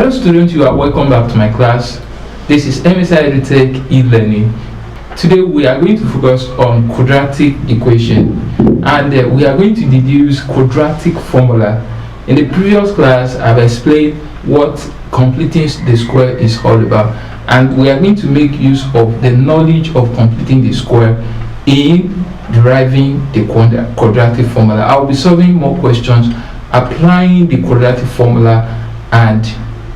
Hello students, you are welcome back to my class. This is MSI EduTech e-learning. Today we are going to focus on quadratic equation, and we are going to deduce quadratic formula. In the previous class I've explained what completing the square is all about, and we are going to make use of the knowledge of completing the square in deriving the quadratic formula. I'll be solving more questions applying the quadratic formula, and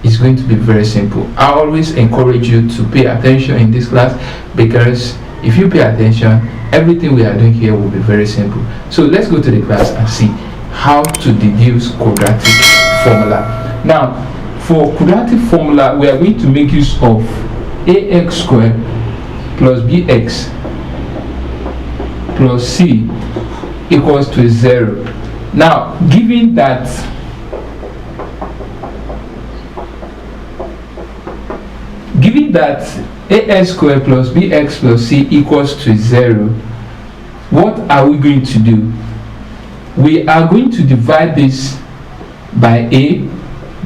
it's going to be very simple. I always encourage you to pay attention in this class, because if you pay attention, everything we are doing here will be very simple. So let's go to the class and see how to deduce quadratic formula. Now, for quadratic formula, we are going to make use of ax squared plus bx plus c equals to 0. Now, given that ax squared plus bx plus c equals to 0, what are we going to do? We are going to divide this by a,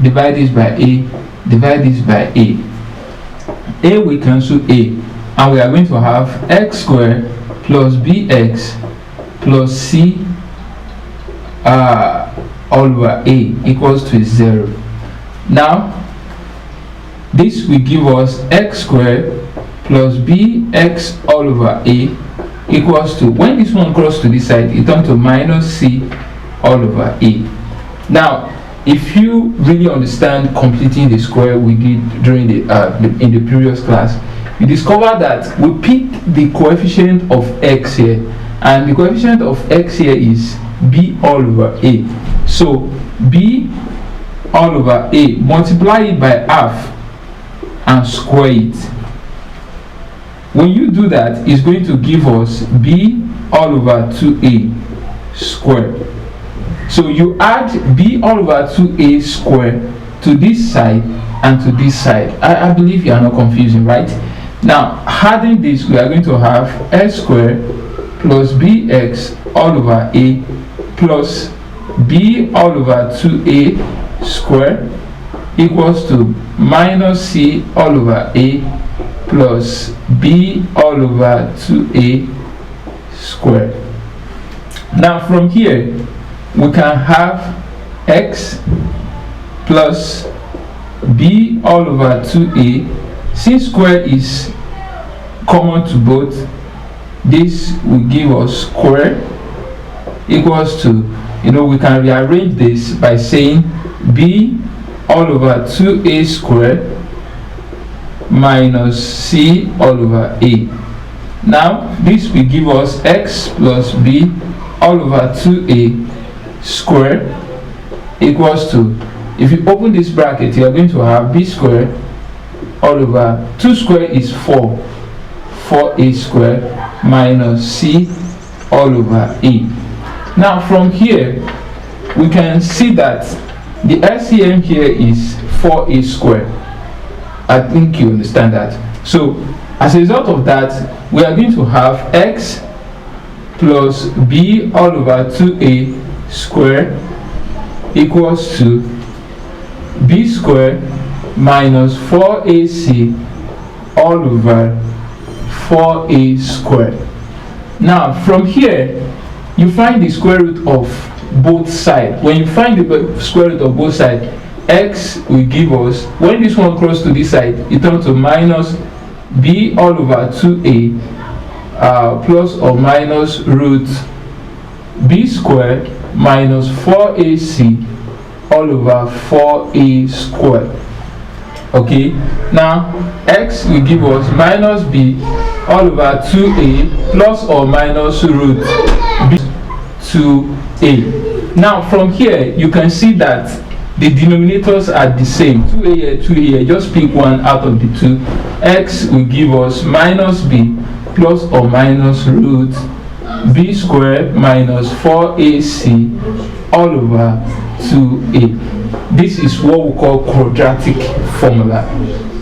divide this by a, divide this by a. A will cancel a, and we are going to have x squared plus bx plus c all over a equals to 0. Now, this will give us x squared plus bx all over a equals to, when this one crosses to this side, it turns to minus c all over a. Now, if you really understand completing the square we did during in the previous class, you discover that we pick the coefficient of x here, and the coefficient of x here is b all over a. So b all over a, multiply it by half and square it. When you do that, it's going to give us b all over 2a squared. So you add b all over 2a squared to this side and to this side. I believe you are not confusing, right? Now, adding this, we are going to have x squared plus bx all over a plus b all over 2a squared equals to minus c all over a plus b all over 2a squared. Now, from here we can have x plus b all over 2a. Since square is common to both, this will give us square equals to, we can rearrange this by saying b all over 2a squared minus c all over a. Now, this will give us x plus b all over 2a squared equals to, if you open this bracket, you are going to have b squared all over 2 squared is 4a squared minus c all over a. Now, from here we can see that the LCM here is 4a squared. I think you understand that. So as a result of that, we are going to have x plus b all over 2a squared equals to b squared minus 4ac all over 4a squared. Now, from here you find the square root of both sides. When you find the square root of both sides, x will give us, when this one crosses to this side, it turns to minus b all over 2a plus or minus root b squared minus 4ac all over 4a squared. Okay, now x will give us minus b all over 2a plus or minus root b 2a. Now, from here you can see that the denominators are the same, 2a here, 2a here. Just pick one out of the two. X will give us minus b plus or minus root b squared minus 4ac all over 2a. This is what we call quadratic formula.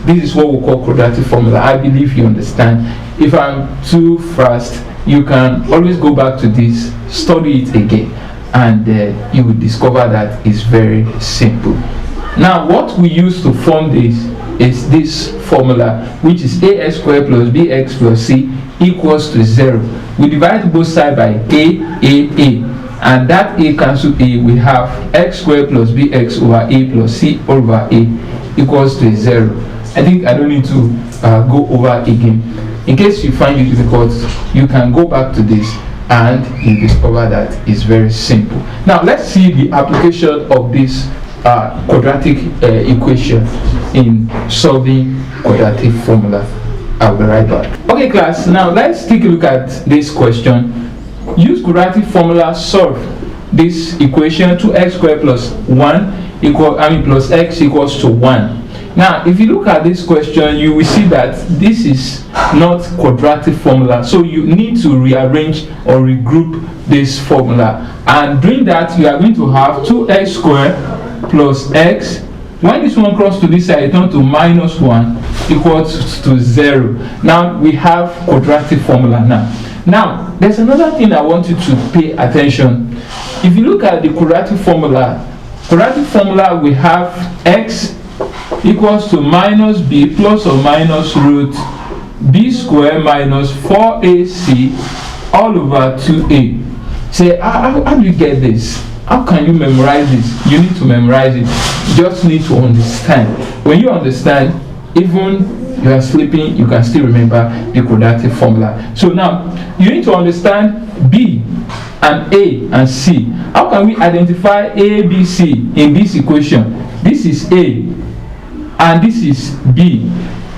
This is what we call quadratic formula. I believe you understand. If I'm too fast, you can always go back to this, study it again, and you will discover that it's very simple. Now what we use to form this is this formula, which is ax squared plus bx plus c equals to 0. We divide both sides by a, and that a cancel a, we have x squared plus bx over a plus c over a equals to 0. I think I don't need to go over again. In case you find it difficult, you can go back to this and you discover that it's very simple. Now let's see the application of this quadratic equation in solving quadratic formula. I'll be right back. Okay class, now let's take a look at this question. Use quadratic formula, solve this equation. 2x squared plus 1 plus x equals to 1. Now if you look at this question, you will see that this is not quadratic formula, so you need to rearrange or regroup this formula, and doing that you are going to have 2x squared plus x. When this one crosses to this side, it turns to minus 1 equals to 0. Now we have quadratic formula. Now there's another thing I want you to pay attention. If you look at the quadratic formula we have x equals to minus b plus or minus root b squared minus 4ac all over 2a. Say, how do you get this? How can you memorize this? You need to memorize it. You just need to understand. When you understand, even you are sleeping, you can still remember the quadratic formula. So now you need to understand b and a and c. How can we identify a, b, c in this equation? This is a and this is b.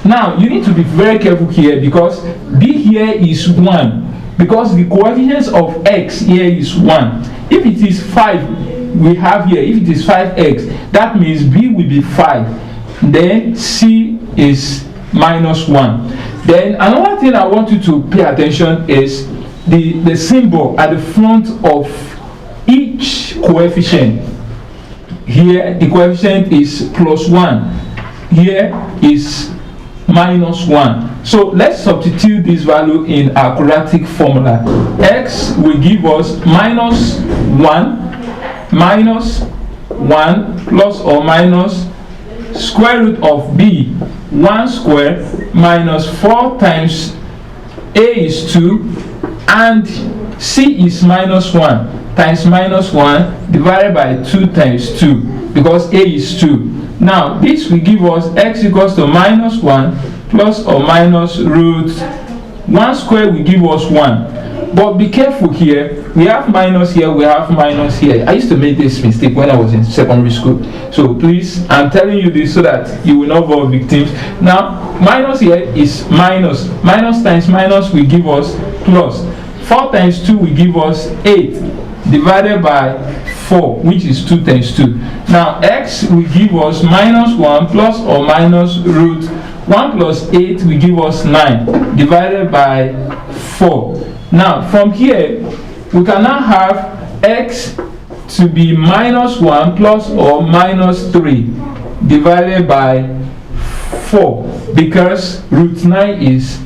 Now you need to be very careful here, because b here is 1, because the coefficients of x here is 1. If it is 5 we have here, if it is 5x, that means b will be 5, then c is minus 1. Then another thing I want you to pay attention is the symbol at the front of each coefficient. Here the coefficient is plus 1, here is minus 1. So let's substitute this value in our quadratic formula. X will give us minus 1 plus or minus square root of b 1 square minus 4 times a is 2 and c is minus 1 times minus 1 divided by 2 times 2, because a is 2. Now this will give us x equals to minus 1 plus or minus root 1 square will give us 1. But be careful here, we have minus here, we have minus here. I used to make this mistake when I was in secondary school, so please, I'm telling you this so that you will not fall victims. Now minus here is minus times minus will give us plus. 4 times 2 will give us 8 divided by 4, which is 2 times 2. Now x will give us minus 1 plus or minus root 1 plus 8 will give us 9 divided by 4. Now from here we can now have x to be minus 1 plus or minus 3 divided by 4, because root 9 is,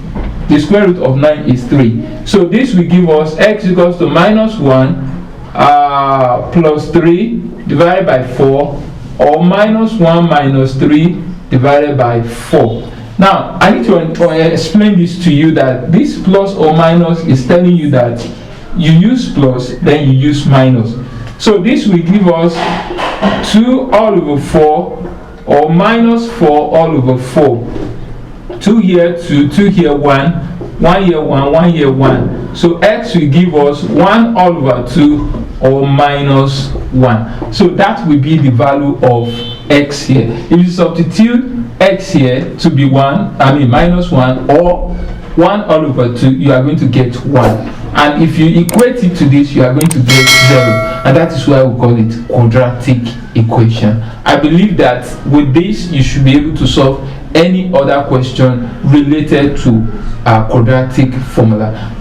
the square root of 9 is 3. So this will give us x equals to minus 1 plus 3 divided by 4, or minus 1 minus 3 divided by 4. Now I need to explain this to you, that this plus or minus is telling you that you use plus, then you use minus. So this will give us 2 all over 4 or minus 4 all over 4. 2 here 2, 2 here 1, 1 here 1, 1 here 1. So x will give us 1 all over 2 or minus 1. So that will be the value of x here. If you substitute x here to be minus 1 or 1 all over 2, you are going to get 1. And if you equate it to this, you are going to get 0. And that is why we call it quadratic equation. I believe that with this, you should be able to solve any other question related to quadratic formula.